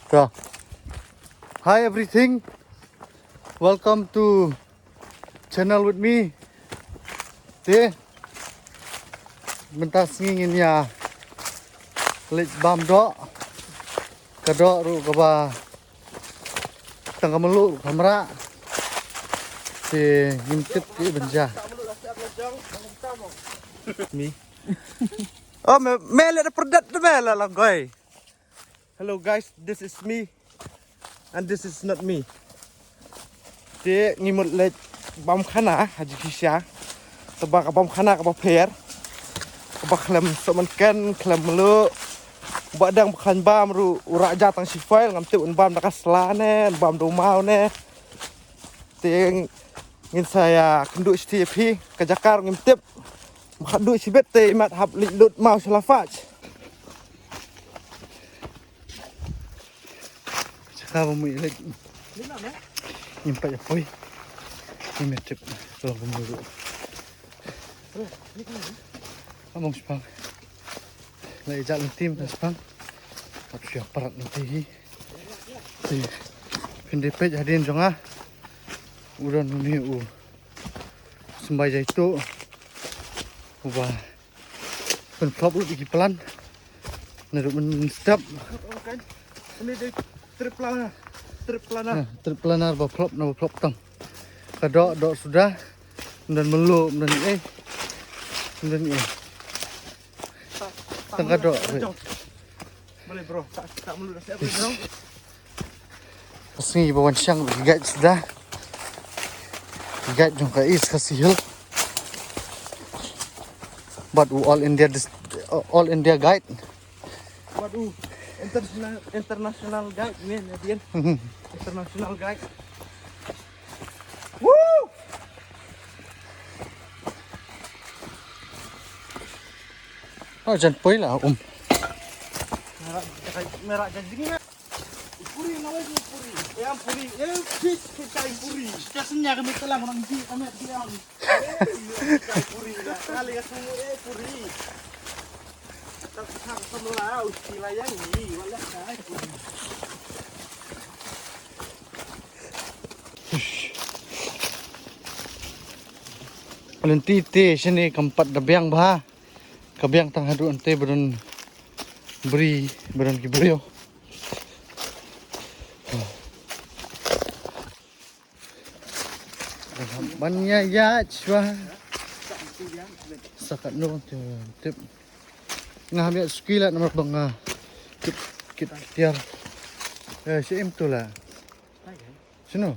So, hi everything. Welcome to channel with me. Thế mình ta ngingin ya lech bam do kado ru kaba tangkamelu kamera thì ngintip ki benja. Me. Oh, me let the product the mela lang goy. Hello guys, this is me and this is not me. Thế ngimut lech bam khana haji kisha. Tebak bam khana kaba per. Kaba klem somanken klem melu. Badang bukan bam ru raja tang sifail ngam tip bam nakas selane bam domau ne. Ting ngin saya kenduk STP ke Jakar ngim tip makaduk sibet te mat hab lut mau selafaj. Jakar bumi lek. Nyimpak ya poi. Ini tip kalau bumbu. Among spang. Lai jalan tim spang. Tak siap perat nanti. Si pendepet hadirin jonga. Udah nuni sembah itu. Ubah penflop lu di pelan. Neruk menstep. Ini di triplana. Triplanar baflop na baflop tang. Kadok dok sudah dan melu dan dan tengah dok. Boleh bro, tak melu dah siap bro. Pasni bawan siang guide sudah. Guide jong is kasih hil. But all India guide. Waduh, international guide ni Nadian. International guide. Woo! Oh, jangan poi lah Merah janjinya. Puri nawai puri. Yang puri, fish kita puri. Kasnya kami telah orang di kami diam. Puri dah. Kali semua puri. Tak semula istilah yang ini wala kai. Nanti sini keempat dabyang bah. Kabyang tang hadu ante beron beri beron kibrio. Banyak ya cua. Sakat no tip. Ngambil sekilat nomor bang kit tiar. Si im tu lah. Sino?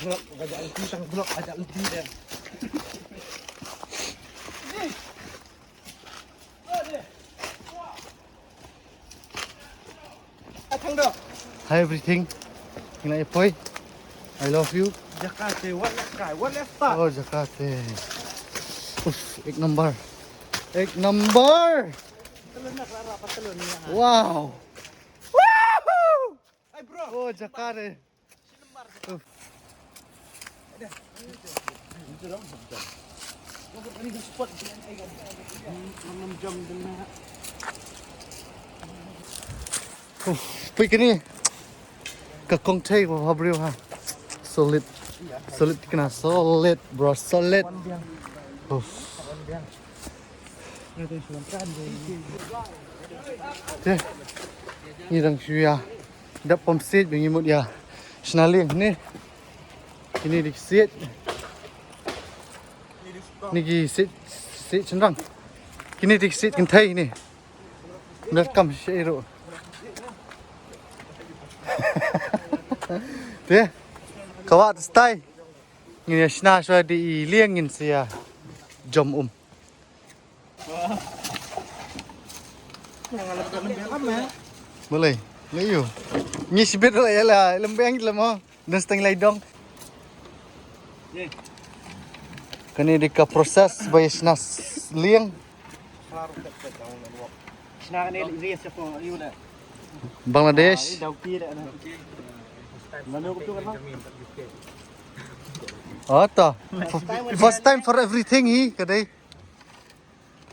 Blok ajak lebih tang blok ajak lebih dia. Hi everything. Ingat Epoi. I love you. Jakarta, what left? Oh Jakarta. Ek number. Ek number. Wow. Woohoo! Hey bro. Oh Jakarta. Pergi ni. Ke Kong Chai apa bro ha. Solid kena solid bro, solid. Thế như rằng suya đắp pom xít bằng như một ya snaling nè ini di xít niki xít chân răng kini di xít kan thai nè nó cầm xe rồi thế kawat stay ini sna sudah di liangin sia jom boleh ngayu ni sibit lah lah lembang lemo dan setengah laidong kini di proses bayar snas liang Sna ni rias apa you dah. Bangladesh oh toh first time for everything hi kadai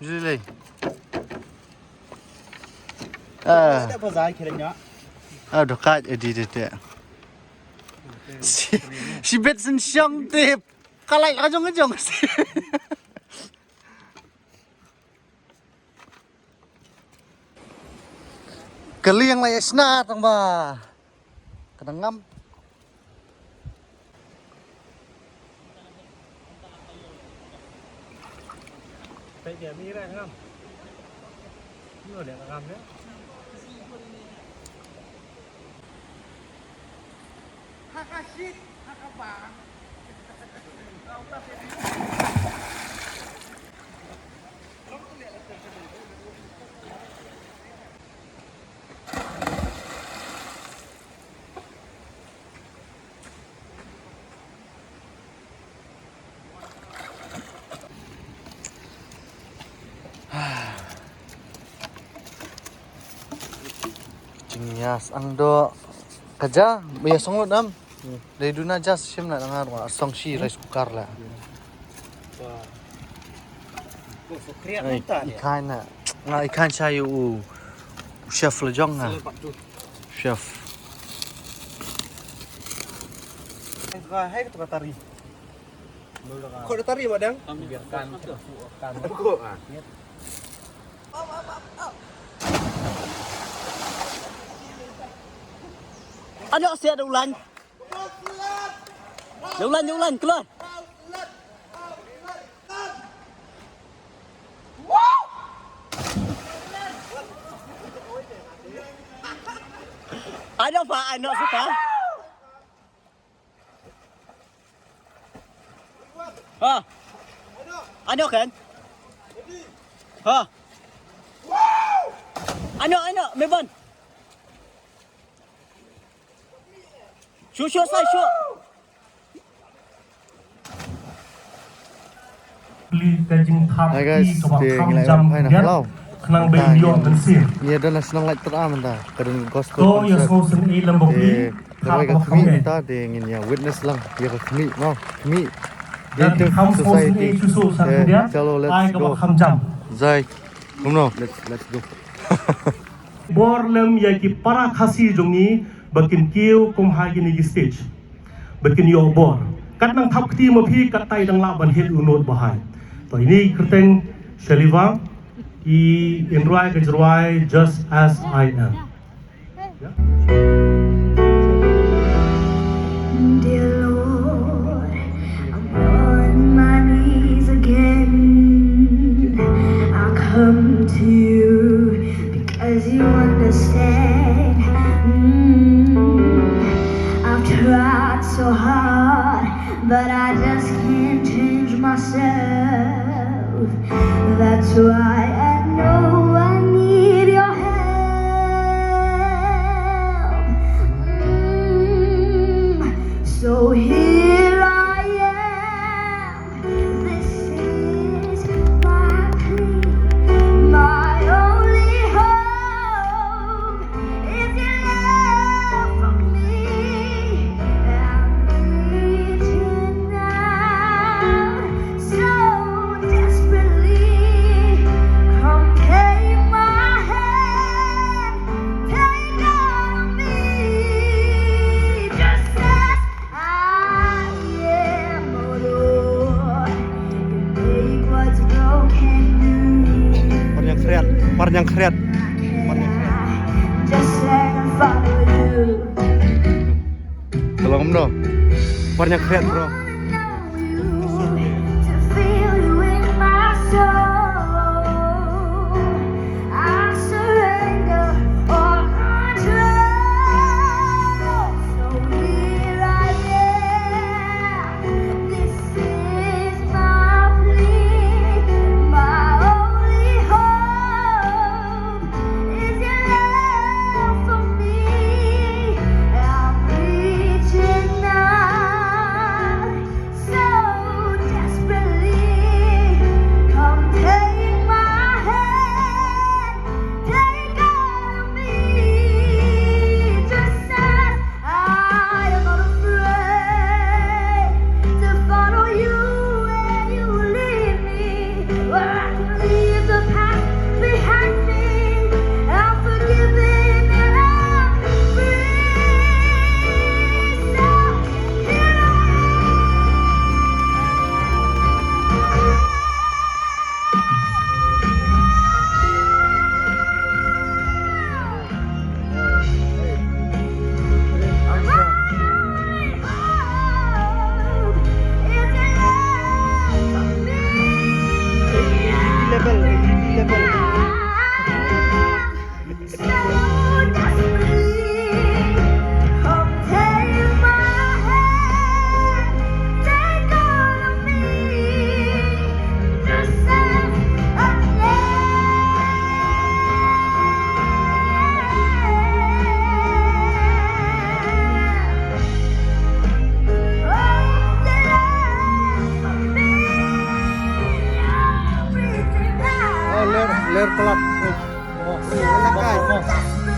usually Ada apa zai kiranya? Aduh kak jadi deh. Si bet sen siang tip. Kalai kajong sih. Kali yang layak senat tang ba. Kadangam. Tại vì mi này không? Như để làm đấy. Hakashit, hakabang. Yes, ang do kaja, ya songlot am. Dari duna jas sim na ngar wa song shi rice cooker la. Ikan na. Nga ikan sayu chef le jong na. Chef. Hai ketua tari. Kok ada tari badang? Biarkan. Kok ah. Ano siya ulan? Ulan keluar. Ano pa? Ano suka? Ha? Ano kan? Ha? Ano? Meban? Sure, say sure. Hai guys, di ngilai pai na hello. Kenang bayi lion dan sir. Ia dah senang light teram dah. Kadang gospel To ya smosen ilam bokli. Kalau ka kami ta de ngin ya witness lang. Ya ka kami no, kami. Dan ham smosen e susu dia. Chalo Ai let's ka go. ham jam. Zai. No, let's go. Bor lem ya ki para khasi jongi bakin kiu kum ha gini stage. Bakin yo bor. Kat nang thap kti ma phi kat tai dang la ban het unot bahai. To ini kerteng Shaliva I enroy kejruai just as I am. Dear Lord, I'm on my knees again. I'll come to you because you understand. I've tried so hard, but I just can't change myself. That's why I know I need your help. So here I am. This is my plea, my only hope is your love for me. I'm reaching out so desperately. Come take my hand, take on me, just as I am, oh Lord. You make what's broken new. Par yang kreat. Just let me follow you. Tolong do. Par yang kreat bro. To feel you in my soul, I surrender all control. So here I am. This is my plea, my only hope is your love for me. I'm reaching out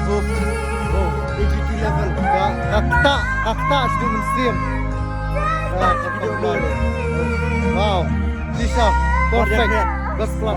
Oh, AGT level. Kakta sebelum stream. Wow, Lisa, perfect. Best club.